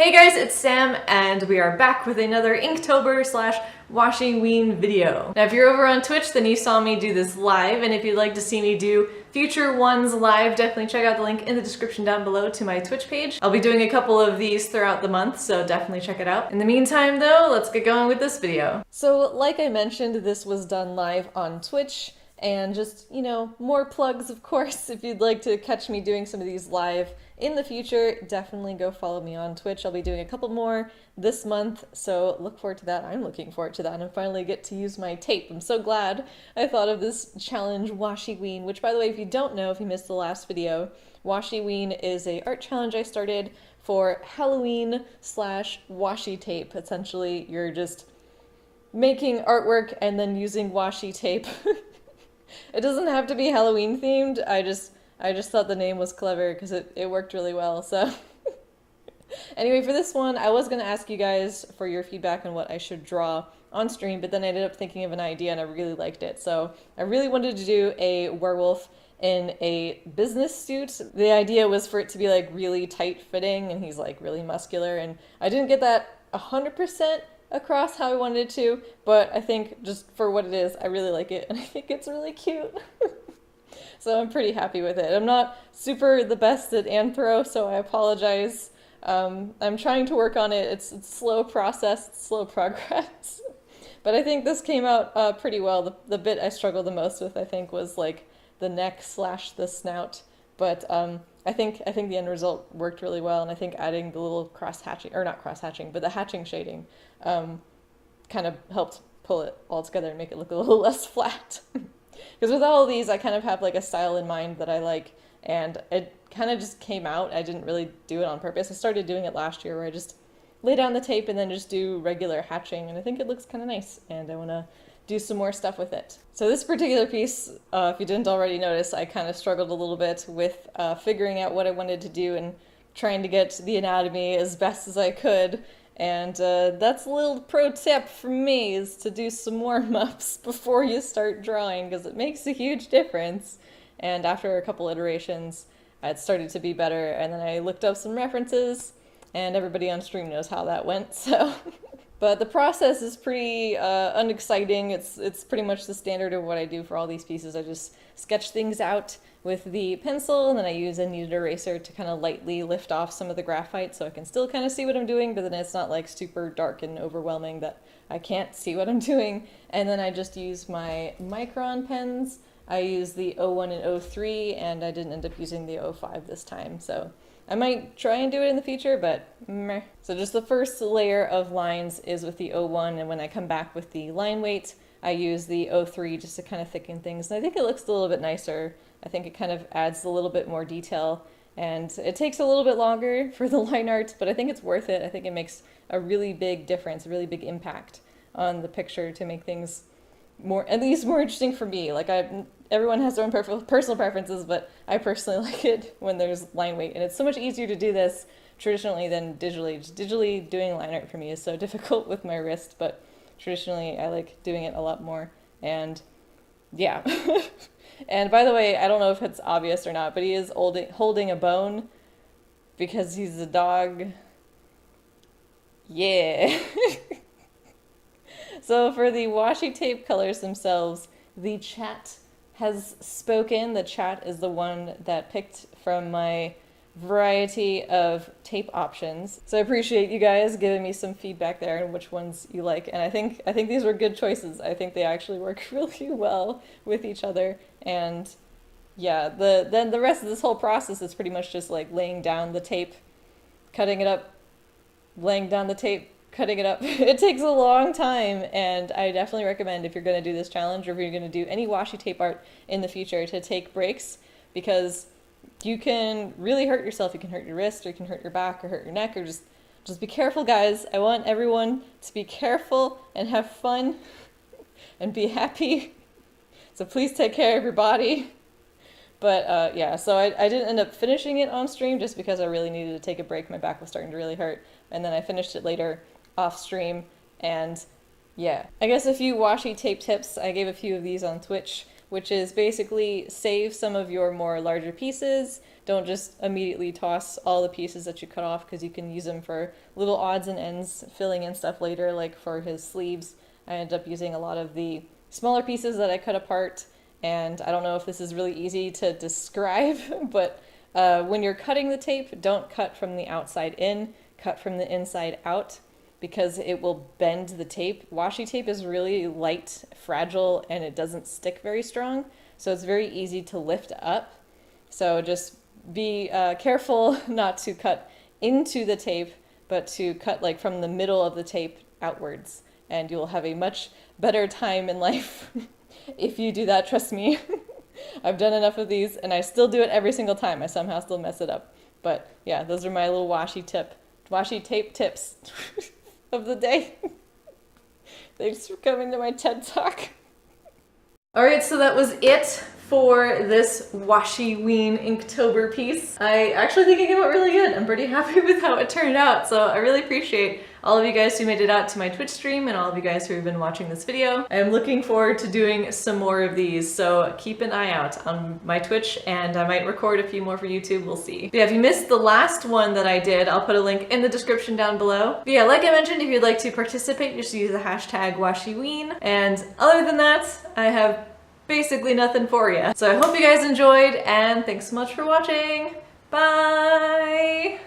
Hey guys, it's Sam, and we are back with another Inktober / Washiween video. Now if you're over on Twitch, then you saw me do this live, and if you'd like to see me do future ones live, definitely check out the link in the description down below to my Twitch page. I'll be doing a couple of these throughout the month, so definitely check it out. In the meantime though, let's get going with this video. So like I mentioned, this was done live on Twitch, and just, you know, more plugs of course. If you'd like to catch me doing some of these live in the future, definitely go follow me on Twitch. I'll be doing a couple more this month, so look forward to that. I'm looking forward to that, and finally get to use my tape. I'm so glad I thought of this challenge, Washiween, which, by the way, if you don't know, if you missed the last video, Washiween is a art challenge I started for Halloween / washi tape. Essentially, you're just making artwork and then using washi tape. It doesn't have to be Halloween themed. I just thought the name was clever because it worked really well, so. Anyway, for this one, I was going to ask you guys for your feedback on what I should draw on stream, but then I ended up thinking of an idea and I really liked it. So I really wanted to do a werewolf in a business suit. The idea was for it to be like really tight fitting, and he's like really muscular, and I didn't get that 100% across how I wanted it to, but I think just for what it is, I really like it, and I think it's really cute. So I'm pretty happy with it. I'm not super the best at anthro, so I apologize. I'm trying to work on it. It's a slow process, it's slow progress. But I think this came out pretty well. The bit I struggled the most with, I think, was like the neck / the snout. But I think the end result worked really well, and I think adding the little cross-hatching, or not cross-hatching, but the hatching shading kind of helped pull it all together and make it look a little less flat. Because with all of these, I kind of have like a style in mind that I like, and it kind of just came out. I didn't really do it on purpose. I started doing it last year where I just lay down the tape and then just do regular hatching, and I think it looks kind of nice, and I want to do some more stuff with it. So this particular piece, if you didn't already notice, I kind of struggled a little bit with figuring out what I wanted to do and trying to get the anatomy as best as I could. And that's a little pro tip from me, is to do some warm-ups before you start drawing, because it makes a huge difference. And after a couple iterations, it started to be better, and then I looked up some references, and everybody on stream knows how that went, so. But the process is pretty unexciting. It's pretty much the standard of what I do for all these pieces. I just sketch things out with the pencil, and then I use a kneaded eraser to kind of lightly lift off some of the graphite so I can still kind of see what I'm doing, but then it's not like super dark and overwhelming that I can't see what I'm doing. And then I just use my micron pens. I use the 01 and 03, and I didn't end up using the 05 this time, so I might try and do it in the future, but meh. So just the first layer of lines is with the 01, and when I come back with the line weight, I use the 03 just to kind of thicken things. And I think it looks a little bit nicer. I think it kind of adds a little bit more detail, and it takes a little bit longer for the line art, but I think it's worth it. I think it makes a really big difference, a really big impact on the picture to make things more, at least more interesting for me. Like everyone has their own personal preferences, but I personally like it when there's line weight, and it's so much easier to do this traditionally than digitally. Just digitally doing line art for me is so difficult with my wrist, but traditionally I like doing it a lot more, and yeah. And by the way, I don't know if it's obvious or not, but he is holding a bone because he's a dog. Yeah. So for the washi tape colors themselves, the chat has spoken. The chat is the one that picked from my variety of tape options. So I appreciate you guys giving me some feedback there and which ones you like. And I think these were good choices. I think they actually work really well with each other. And yeah, then the rest of this whole process is pretty much just like laying down the tape, cutting it up, laying down the tape, cutting it up. It takes a long time, and I definitely recommend, if you're going to do this challenge or if you're going to do any washi tape art in the future, to take breaks, because you can really hurt yourself. You can hurt your wrist, or you can hurt your back, or hurt your neck, or just be careful, guys. I want everyone to be careful and have fun and be happy. So please take care of your body. But yeah, so I didn't end up finishing it on stream just because I really needed to take a break. My back was starting to really hurt, and then I finished it later off stream. And yeah, I guess a few washi tape tips. I gave a few of these on Twitch, which is basically save some of your more larger pieces. Don't just immediately toss all the pieces that you cut off, because you can use them for little odds and ends, filling in stuff later. Like for his sleeves, I ended up using a lot of the smaller pieces that I cut apart, and I don't know if this is really easy to describe, but when you're cutting the tape, don't cut from the outside in, cut from the inside out, because it will bend the tape. Washi tape is really light, fragile, and it doesn't stick very strong, so it's very easy to lift up. So just be careful not to cut into the tape, but to cut like from the middle of the tape outwards, and you'll have a much better time in life if you do that, trust me. I've done enough of these, and I still do it every single time. I somehow still mess it up. But yeah, those are my little washi tape tips of the day. Thanks for coming to my TED Talk. Alright, so that was it for this Washiween Inktober piece. I actually think it came out really good. I'm pretty happy with how it turned out, so I really appreciate all of you guys who made it out to my Twitch stream and all of you guys who have been watching this video. I am looking forward to doing some more of these, so keep an eye out on my Twitch, and I might record a few more for YouTube, we'll see. But yeah, if you missed the last one that I did, I'll put a link in the description down below. But yeah, like I mentioned, if you'd like to participate, just use the hashtag Washiween, and other than that, I have basically nothing for you. So I hope you guys enjoyed, and thanks so much for watching. Bye!